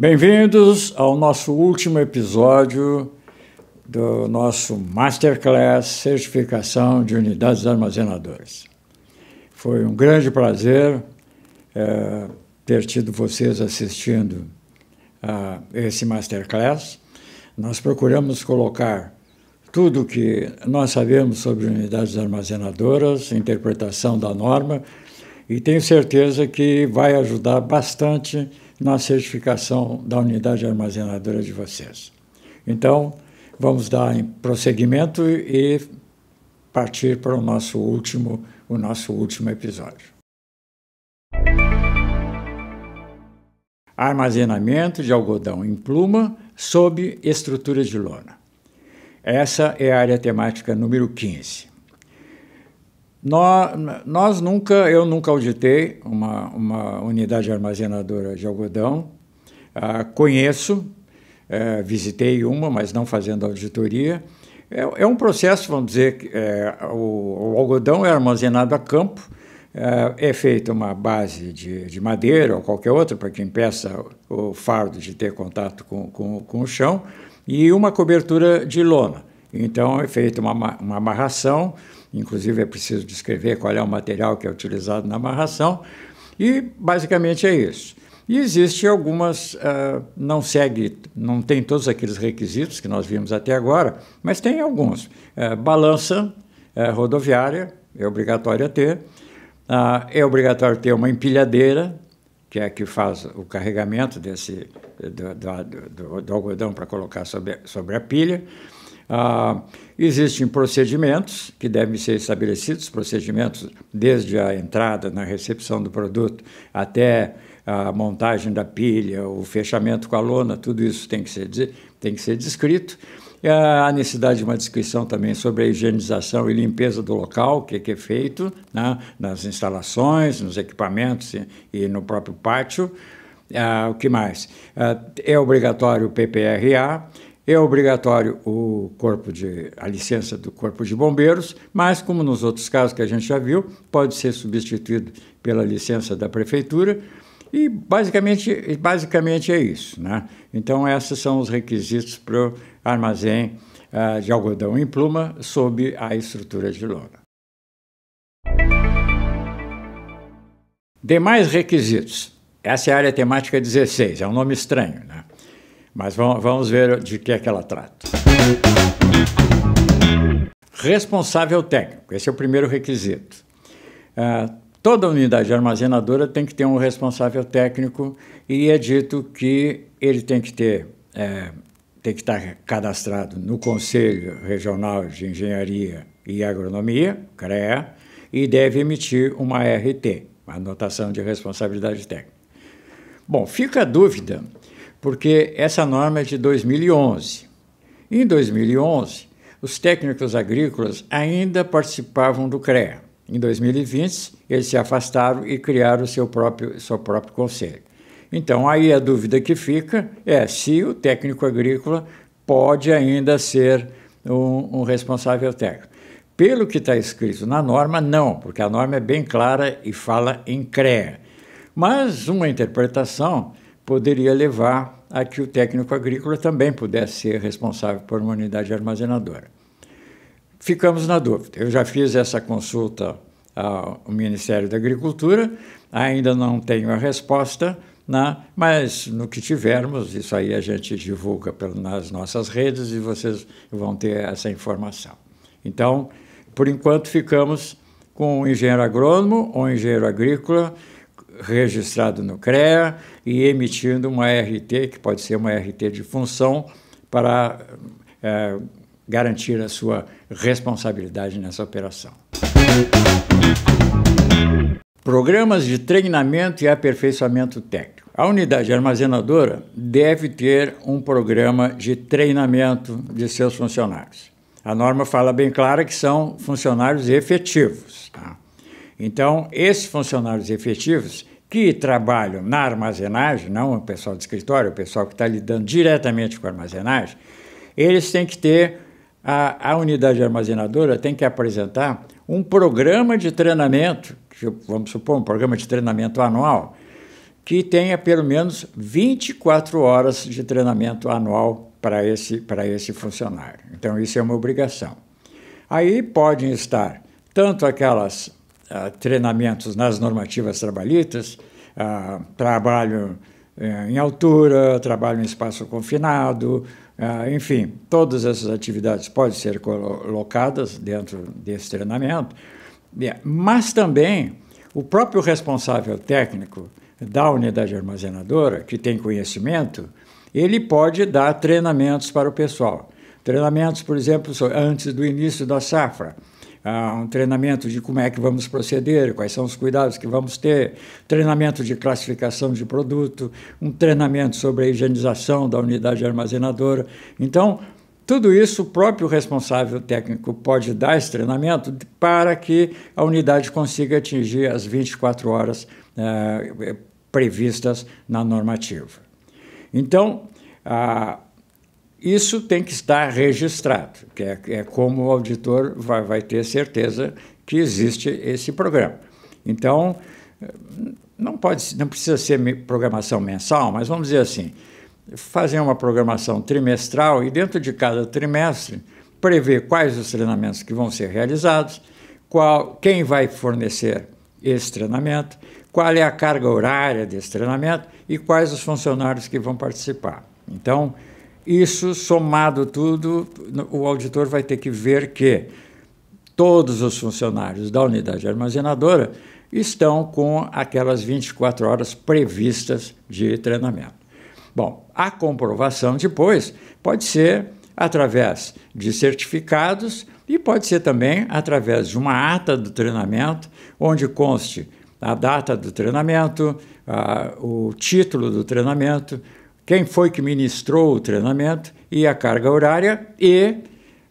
Bem-vindos ao nosso último episódio do nosso Masterclass Certificação de Unidades Armazenadoras. Foi um grande prazer ter tido vocês assistindo a esse Masterclass. Nós procuramos colocar tudo o que nós sabemos sobre unidades armazenadoras, interpretação da norma, e tenho certeza que vai ajudar bastante na certificação da unidade armazenadora de vocês. Então, vamos dar prosseguimento e partir para o nosso último episódio. Armazenamento de algodão em pluma sob estrutura de lona. Essa é a área temática número 15. Eu nunca auditei uma unidade armazenadora de algodão. Conheço, visitei uma, mas não fazendo auditoria. É um processo, vamos dizer, que o algodão é armazenado a campo, é feita uma base de madeira ou qualquer outra, para que impeça o fardo de ter contato com o chão, e uma cobertura de lona. Então, é feita uma amarração, inclusive é preciso descrever qual é o material que é utilizado na amarração, e basicamente é isso. E existe algumas, não tem todos aqueles requisitos que nós vimos até agora, mas tem alguns. Balança rodoviária, é obrigatório ter. É obrigatório ter uma empilhadeira, que é a que faz o carregamento do algodão para colocar sobre a pilha. Existem procedimentos que devem ser estabelecidos, procedimentos desde a entrada na recepção do produto até a montagem da pilha, o fechamento com a lona, tudo isso tem que ser descrito. A necessidade de uma descrição também sobre a higienização e limpeza do local, o que é feito, né, nas instalações, nos equipamentos e no próprio pátio. O que mais? É obrigatório o PPRA, é obrigatório a licença do Corpo de Bombeiros, mas, como nos outros casos que a gente já viu, pode ser substituído pela licença da Prefeitura, e basicamente é isso, né? Então, esses são os requisitos para o armazém de algodão em pluma sob a estrutura de lona. Demais requisitos. Essa é a área temática 16, é um nome estranho, né? Mas vamos ver de que é que ela trata. Responsável técnico, esse é o primeiro requisito. Toda unidade armazenadora tem que ter um responsável técnico e é dito que ele tem que estar cadastrado no Conselho Regional de Engenharia e Agronomia, CREA, e deve emitir uma ART, uma anotação de responsabilidade técnica. Bom, fica a dúvida, porque essa norma é de 2011. Em 2011, os técnicos agrícolas ainda participavam do CREA. Em 2020, eles se afastaram e criaram o seu próprio conselho. Então, aí a dúvida que fica é se o técnico agrícola pode ainda ser um responsável técnico. Pelo que está escrito na norma, não, porque a norma é bem clara e fala em CREA. Mas uma interpretação poderia levar a que o técnico agrícola também pudesse ser responsável por uma unidade armazenadora. Ficamos na dúvida. Eu já fiz essa consulta ao Ministério da Agricultura, ainda não tenho a resposta, né? Mas no que tivermos, isso aí a gente divulga nas nossas redes e vocês vão ter essa informação. Então, por enquanto, ficamos com o engenheiro agrônomo ou engenheiro agrícola registrado no CREA e emitindo uma RT, que pode ser uma RT de função, para garantir a sua responsabilidade nessa operação. Programas de treinamento e aperfeiçoamento técnico. A unidade armazenadora deve ter um programa de treinamento de seus funcionários. A norma fala bem clara que são funcionários efetivos, tá? Então, esses funcionários efetivos que trabalham na armazenagem, não o pessoal de escritório, o pessoal que está lidando diretamente com a armazenagem, eles têm que ter, a unidade armazenadora tem que apresentar um programa de treinamento, vamos supor, um programa de treinamento anual, que tenha pelo menos 24 horas de treinamento anual para esse funcionário. Então, isso é uma obrigação. Aí podem estar tanto aquelas treinamentos nas normativas trabalhistas, trabalho em altura, trabalho em espaço confinado, enfim, todas essas atividades podem ser colocadas dentro desse treinamento, mas também o próprio responsável técnico da unidade armazenadora, que tem conhecimento, ele pode dar treinamentos para o pessoal. Treinamentos, por exemplo, antes do início da safra, um treinamento de como é que vamos proceder, quais são os cuidados que vamos ter, treinamento de classificação de produto, um treinamento sobre a higienização da unidade armazenadora. Então, tudo isso o próprio responsável técnico pode dar esse treinamento para que a unidade consiga atingir as 24 horas previstas na normativa. Então, isso tem que estar registrado, que é como o auditor vai ter certeza que existe esse programa. Então, não precisa ser programação mensal, mas vamos dizer assim, fazer uma programação trimestral e dentro de cada trimestre prever quais os treinamentos que vão ser realizados, quem vai fornecer esse treinamento, qual é a carga horária desse treinamento e quais os funcionários que vão participar. Então, isso somado tudo, o auditor vai ter que ver que todos os funcionários da unidade armazenadora estão com aquelas 24 horas previstas de treinamento. Bom, a comprovação depois pode ser através de certificados e pode ser também através de uma ata do treinamento, onde conste a data do treinamento, o título do treinamento, quem foi que ministrou o treinamento e a carga horária e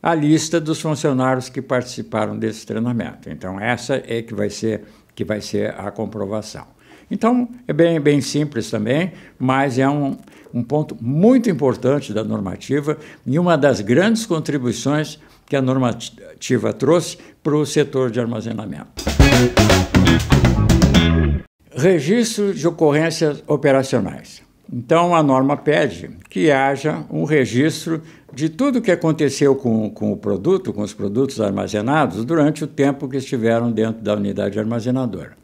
a lista dos funcionários que participaram desse treinamento. Então, essa é que vai ser a comprovação. Então, é bem simples também, mas é um ponto muito importante da normativa e uma das grandes contribuições que a normativa trouxe para o setor de armazenamento. Registro de ocorrências operacionais. Então, a norma pede que haja um registro de tudo o que aconteceu com o produto, com os produtos armazenados, durante o tempo que estiveram dentro da unidade armazenadora.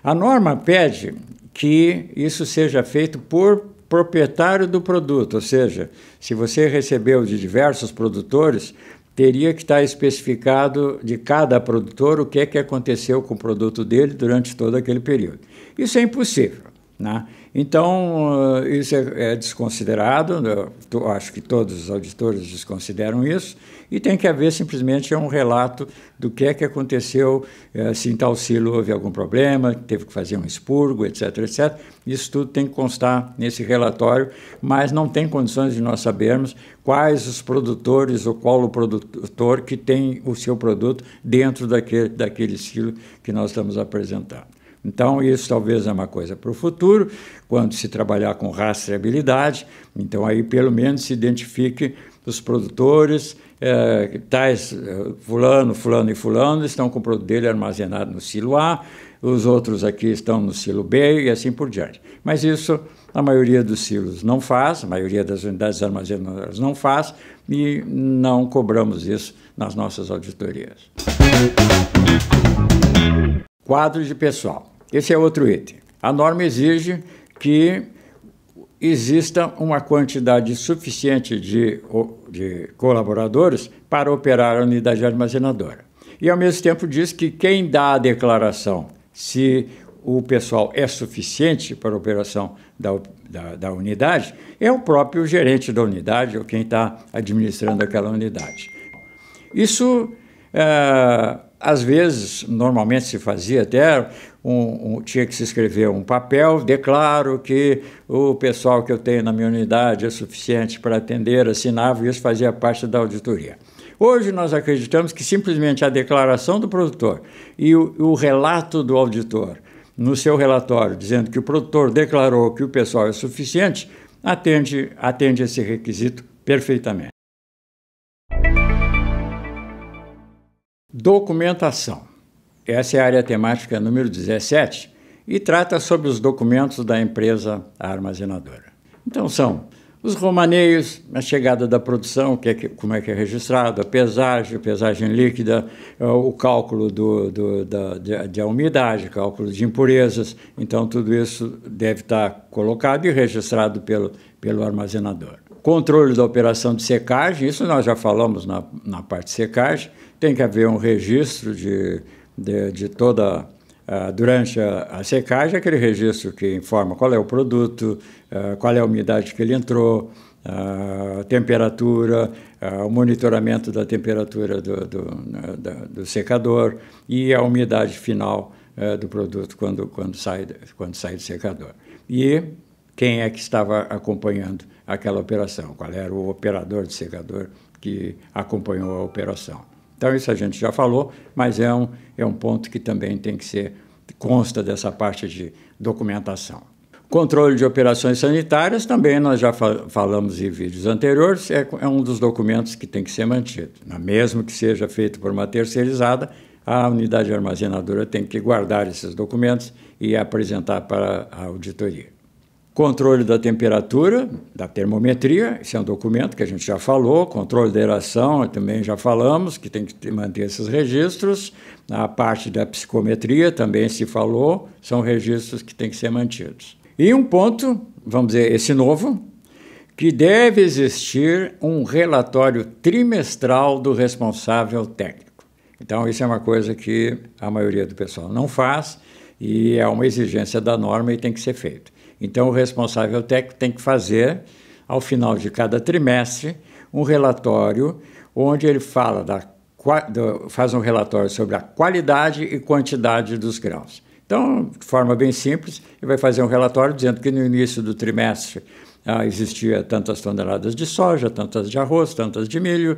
A norma pede que isso seja feito por proprietário do produto, ou seja, se você recebeu de diversos produtores, teria que estar especificado de cada produtor o que é que aconteceu com o produto dele durante todo aquele período. Isso é impossível, né? Então, isso é desconsiderado, eu acho que todos os auditores desconsideram isso, e tem que haver simplesmente um relato do que é que aconteceu, se em tal silo houve algum problema, teve que fazer um expurgo, etc, etc. Isso tudo tem que constar nesse relatório, mas não tem condições de nós sabermos quais os produtores ou qual o produtor que tem o seu produto dentro daquele silo que nós estamos apresentando. Então, isso talvez é uma coisa para o futuro, quando se trabalhar com rastreabilidade, então aí pelo menos se identifique os produtores, tais fulano, fulano e fulano estão com o produto dele armazenado no silo A, os outros aqui estão no silo B e assim por diante. Mas isso a maioria dos silos não faz, a maioria das unidades armazenadoras não faz e não cobramos isso nas nossas auditorias. Quadro de pessoal. Esse é outro item. A norma exige que exista uma quantidade suficiente de colaboradores para operar a unidade armazenadora. E, ao mesmo tempo, diz que quem dá a declaração se o pessoal é suficiente para a operação da unidade é o próprio gerente da unidade ou quem está administrando aquela unidade. Isso, às vezes, normalmente se fazia até, tinha que se escrever um papel, declaro que o pessoal que eu tenho na minha unidade é suficiente para atender, assinava, e isso fazia parte da auditoria. Hoje nós acreditamos que simplesmente a declaração do produtor e o relato do auditor no seu relatório, dizendo que o produtor declarou que o pessoal é suficiente, atende esse requisito perfeitamente. Documentação. Essa é a área temática número 17 e trata sobre os documentos da empresa armazenadora. Então são os romaneios, a chegada da produção, como é que é registrado, a pesagem líquida, o cálculo da umidade, cálculo de impurezas. Então, tudo isso deve estar colocado e registrado pelo armazenador. Controle da operação de secagem, isso nós já falamos na parte de secagem. Tem que haver um registro de toda... durante a secagem, aquele registro que informa qual é o produto, qual é a umidade que ele entrou, a temperatura, o monitoramento da temperatura do secador e a umidade final do produto quando sai do secador. E quem é que estava acompanhando aquela operação, qual era o operador de secador que acompanhou a operação. Então, isso a gente já falou, mas é um ponto que também tem que consta dessa parte de documentação. Controle de operações sanitárias, também nós já falamos em vídeos anteriores, é um dos documentos que tem que ser mantido. Mesmo que seja feito por uma terceirizada, a unidade armazenadora tem que guardar esses documentos e apresentar para a auditoria. Controle da temperatura, da termometria, esse é um documento que a gente já falou. Controle da aeração, também já falamos, que tem que manter esses registros. A parte da psicometria, também se falou, são registros que têm que ser mantidos. E um ponto, vamos dizer, esse novo, que deve existir um relatório trimestral do responsável técnico. Então, isso é uma coisa que a maioria do pessoal não faz e é uma exigência da norma e tem que ser feito. Então, o responsável técnico tem que fazer, ao final de cada trimestre, um relatório onde ele faz um relatório sobre a qualidade e quantidade dos grãos. Então, de forma bem simples, ele vai fazer um relatório dizendo que no início do trimestre existia tantas toneladas de soja, tantas de arroz, tantas de milho.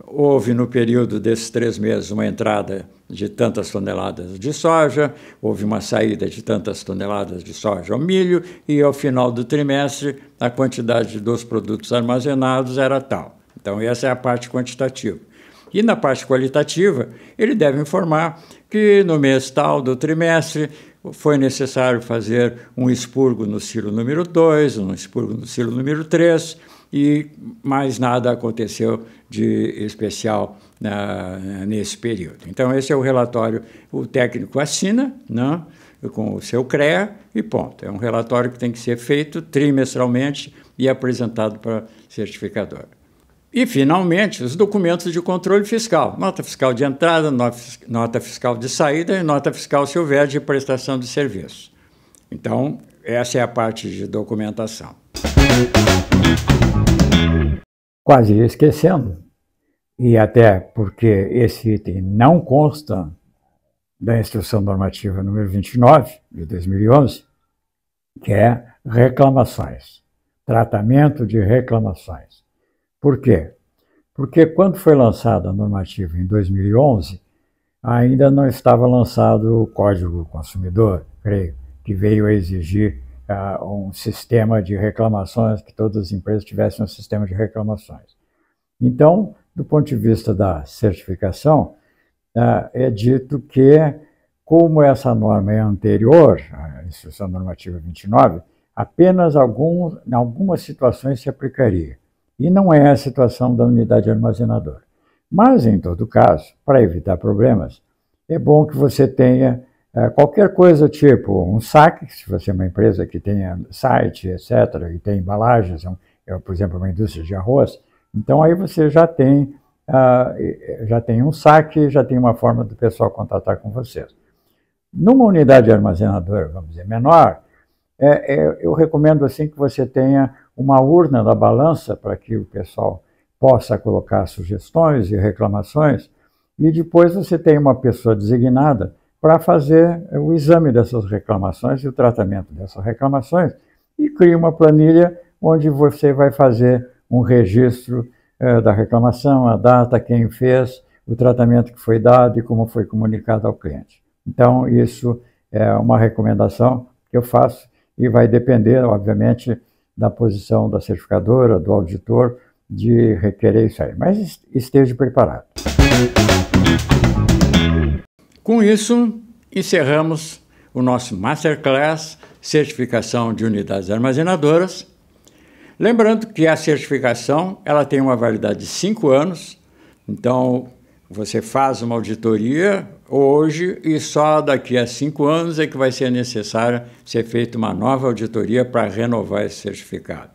Houve, no período desses 3 meses, uma entrada de tantas toneladas de soja, houve uma saída de tantas toneladas de soja ou milho, e ao final do trimestre a quantidade dos produtos armazenados era tal. Então, essa é a parte quantitativa. E na parte qualitativa, ele deve informar que no mês tal do trimestre foi necessário fazer um expurgo no silo número 2, um expurgo no silo número 3, e mais nada aconteceu de especial nesse período. Então, esse é o relatório, o técnico assina, né, com o seu CREA e ponto. É um relatório que tem que ser feito trimestralmente e apresentado para o certificador. E, finalmente, os documentos de controle fiscal. Nota fiscal de entrada, nota fiscal de saída e nota fiscal se houver de prestação de serviço. Então, essa é a parte de documentação. Quase esquecendo, e até porque esse item não consta da Instrução Normativa número 29, de 2011, que é reclamações, tratamento de reclamações. Por quê? Porque quando foi lançada a normativa em 2011, ainda não estava lançado o Código Consumidor, creio, que veio a exigir um sistema de reclamações, que todas as empresas tivessem um sistema de reclamações. Então, do ponto de vista da certificação, é dito que, como essa norma é anterior à Instrução Normativa 29, apenas em algumas situações se aplicaria. E não é a situação da unidade armazenadora. Mas, em todo caso, para evitar problemas, é bom que você tenha qualquer coisa tipo um saque, se você é uma empresa que tenha site, etc., e tem embalagens, por exemplo, uma indústria de arroz, então aí você já tem um saque, já tem uma forma do pessoal contatar com vocês. Numa unidade armazenadora, vamos dizer, menor, eu recomendo assim que você tenha uma urna da balança para que o pessoal possa colocar sugestões e reclamações, e depois você tem uma pessoa designada para fazer o exame dessas reclamações e o tratamento dessas reclamações, e cria uma planilha onde você vai fazer um registro da reclamação, a data, quem fez, o tratamento que foi dado e como foi comunicado ao cliente. Então, isso é uma recomendação que eu faço e vai depender, obviamente, da posição da certificadora, do auditor, de requerer isso aí. Mas esteja preparado. Com isso, encerramos o nosso Masterclass Certificação de Unidades Armazenadoras. Lembrando que a certificação ela tem uma validade de 5 anos, então você faz uma auditoria hoje e só daqui a 5 anos é que vai ser necessário ser feita uma nova auditoria para renovar esse certificado.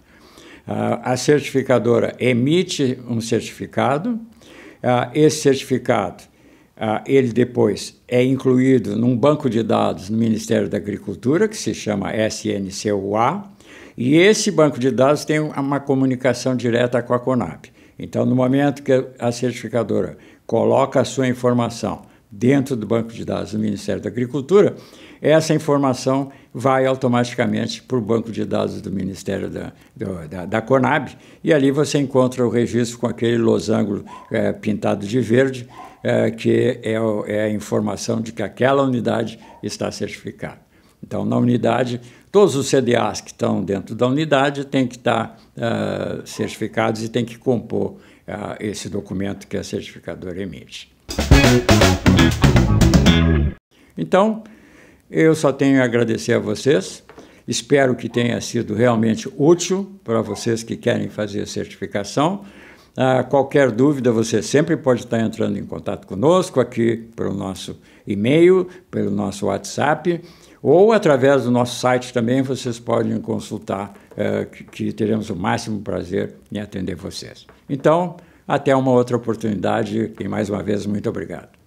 A certificadora emite um certificado, esse certificado ele depois é incluído num banco de dados no Ministério da Agricultura, que se chama SNCUA, e esse banco de dados tem uma comunicação direta com a Conab. Então, no momento que a certificadora coloca a sua informação dentro do banco de dados do Ministério da Agricultura, essa informação vai automaticamente para o banco de dados do Ministério da Conab, e ali você encontra o registro com aquele losango pintado de verde, que é a informação de que aquela unidade está certificada. Então, na unidade, todos os CDAs que estão dentro da unidade têm que estar certificados e têm que compor esse documento que a certificadora emite. Então, eu só tenho a agradecer a vocês. Espero que tenha sido realmente útil para vocês que querem fazer a certificação. Qualquer dúvida, você sempre pode estar entrando em contato conosco aqui pelo nosso e-mail, pelo nosso WhatsApp, ou através do nosso site também vocês podem consultar, que teremos o máximo prazer em atender vocês. Então, até uma outra oportunidade e mais uma vez, muito obrigado.